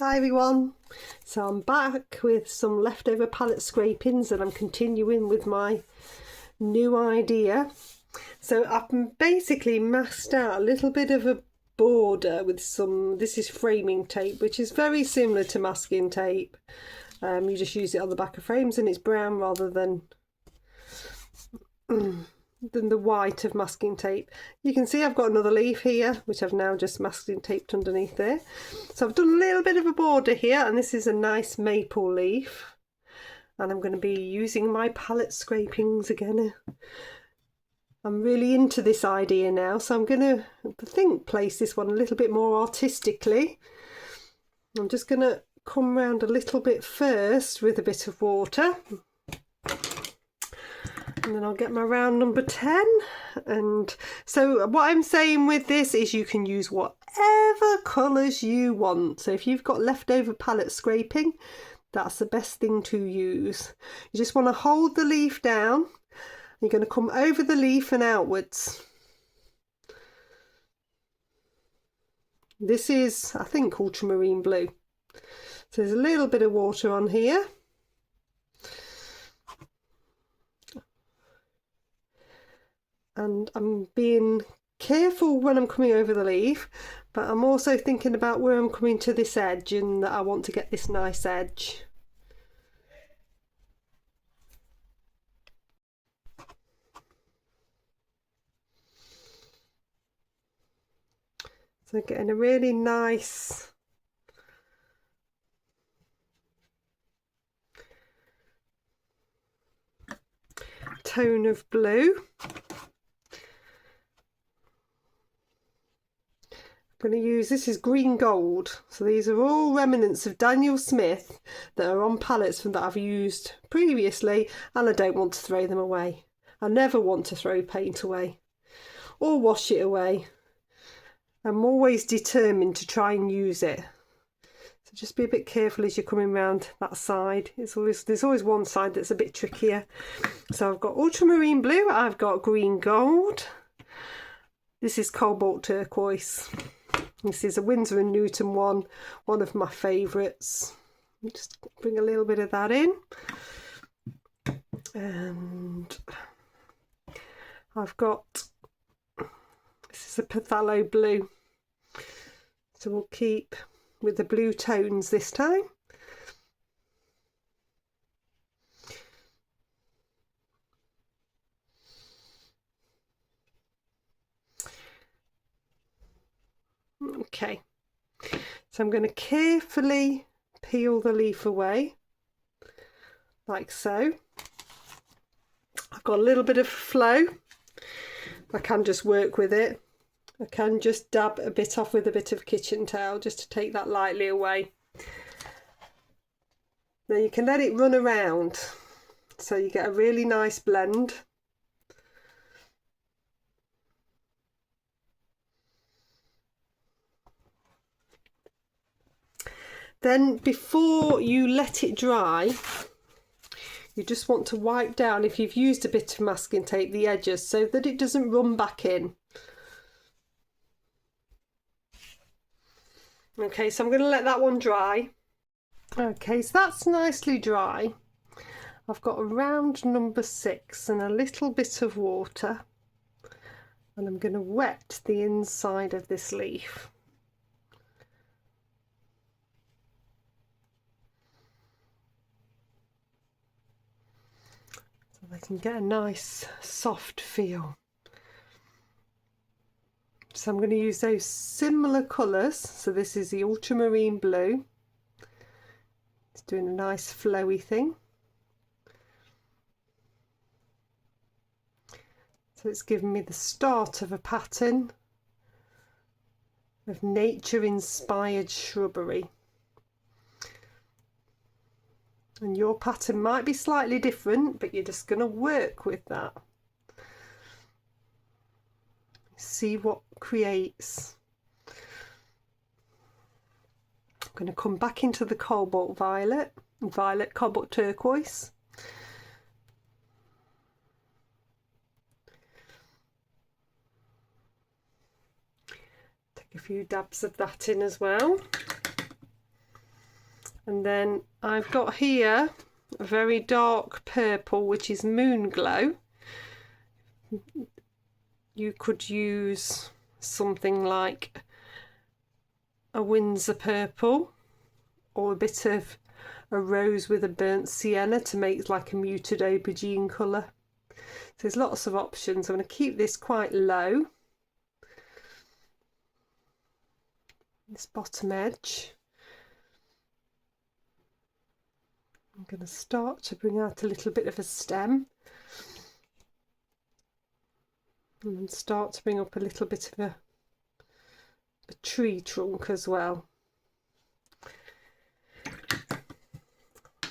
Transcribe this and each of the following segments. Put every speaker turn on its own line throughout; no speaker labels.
Hi everyone, so I'm back with some leftover palette scrapings and I'm continuing with my new idea. So I've basically masked out a little bit of a border with some, this is framing tape, which is very similar to masking tape. You just use it on the back of frames and it's brown rather than the white of masking tape. You can see I've got another leaf here which I've now just masking taped underneath there. So I've done a little bit of a border here, and this is a nice maple leaf, and I'm going to be using my palette scrapings again. I'm really into this idea now, so I'm going to, I think, place this one a little bit more artistically. I'm just going to come round a little bit first with a bit of water. And then I'll get my round number 10. And so what I'm saying with this is you can use whatever colours you want. So if you've got leftover palette scraping, that's the best thing to use. You just want to hold the leaf down. You're going to come over the leaf and outwards. This is, I think, ultramarine blue. So there's a little bit of water on here. And I'm being careful when I'm coming over the leaf, but I'm also thinking about where I'm coming to this edge and that I want to get this nice edge. So getting a really nice tone of blue. I'm going to use, this is green gold, so these are all remnants of Daniel Smith that are on palettes that I've used previously, and I don't want to throw them away. I never want to throw paint away or wash it away. I'm always determined to try and use it, so just be a bit careful as you're coming around that side. There's always one side that's a bit trickier. So I've got ultramarine blue, I've got green gold, this is cobalt turquoise. This is a Winsor & Newton one of my favourites. Just bring a little bit of that in. And I've got, this is a phthalo blue. So we'll keep with the blue tones this time. Okay, so I'm going to carefully peel the leaf away, like so. I've got a little bit of flow. I can just work with it. I can just dab a bit off with a bit of kitchen towel just to take that lightly away. Then you can let it run around so you get a really nice blend. Then before you let it dry, you just want to wipe down, if you've used a bit of masking tape, the edges so that it doesn't run back in. Okay, so I'm going to let that one dry. Okay, so that's nicely dry. I've got a round number 6 and a little bit of water, and I'm going to wet the inside of this leaf. So I can get a nice soft feel. So I'm going to use those similar colours. So this is the ultramarine blue. It's doing a nice flowy thing. So it's giving me the start of a pattern of nature-inspired shrubbery. And your pattern might be slightly different, but you're just going to work with that. See what creates. I'm going to come back into the cobalt cobalt turquoise. Take a few dabs of that in as well. And then I've got here a very dark purple, which is Moon Glow. You could use something like a Windsor purple, or a bit of a rose with a burnt sienna to make like a muted aubergine colour. So there's lots of options. I'm going to keep this quite low, this bottom edge. I'm going to start to bring out a little bit of a stem, and then start to bring up a little bit of a tree trunk as well.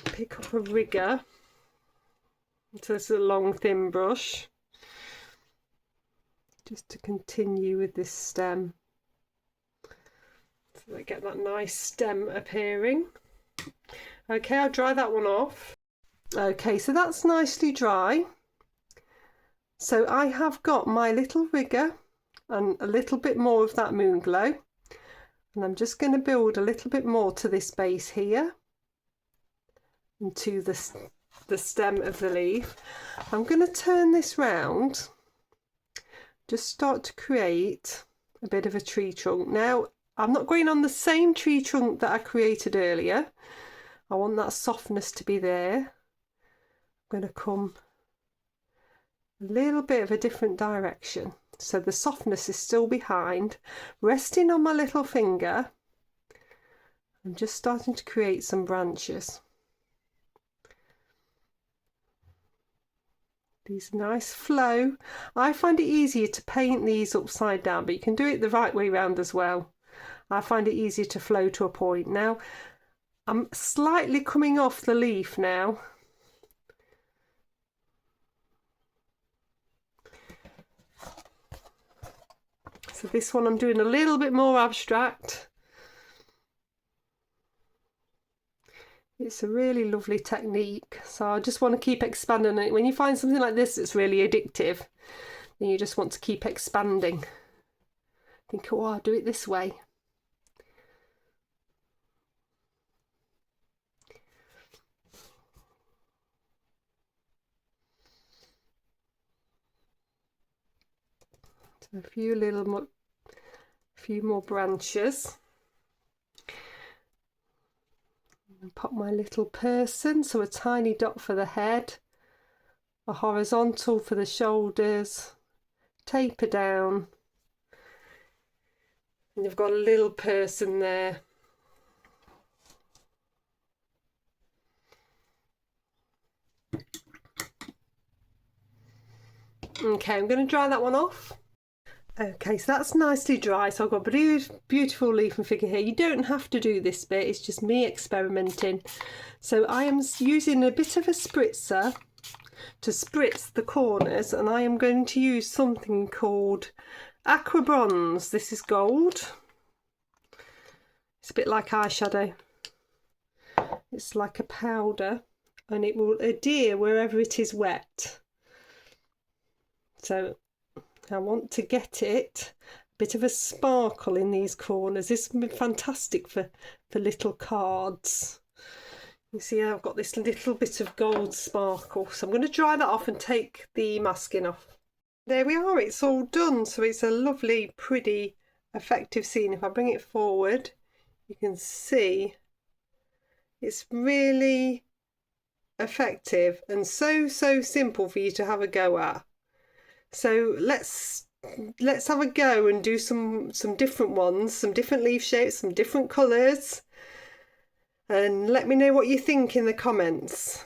Pick up a rigger. So this is a long thin brush, just to continue with this stem, so I get that nice stem appearing. Okay, I'll dry that one off. Okay, so that's nicely dry. So I have got my little rigger and a little bit more of that Moon Glow, and I'm just going to build a little bit more to this base here and to the stem of the leaf. I'm going to turn this round, just start to create a bit of a tree trunk. Now I'm not going on the same tree trunk that I created earlier. I want that softness to be there. I'm going to come a little bit of a different direction, so the softness is still behind, resting on my little finger. I'm just starting to create some branches. These nice flow. I find it easier to paint these upside down, but you can do it the right way round as well. I find it easier to flow to a point. Now I'm slightly coming off the leaf now. So this one I'm doing a little bit more abstract. It's a really lovely technique, so I just want to keep expanding it. When you find something like this that's really addictive, then you just want to keep expanding. Think, oh, I'll do it this way. So a few more branches. And pop my little person, so a tiny dot for the head, a horizontal for the shoulders, taper down, and you've got a little person there. Okay, I'm going to dry that one off. Okay, so that's nicely dry. So I've got a beautiful leaf and figure here. You don't have to do this bit, it's just me experimenting. So I am using a bit of a spritzer to spritz the corners, and I am going to use something called Aqua Bronze. This is gold. It's a bit like eyeshadow. It's like a powder, and it will adhere wherever it is wet. So I want to get it a bit of a sparkle in these corners. This would be fantastic for little cards. You see I've got this little bit of gold sparkle, so I'm going to dry that off and take the masking off. There we are, it's all done. So it's a lovely, pretty, effective scene. If I bring it forward, you can see it's really effective and so simple for you to have a go at. So let's have a go and do some different ones, some different leaf shapes, some different colours, and let me know what you think in the comments.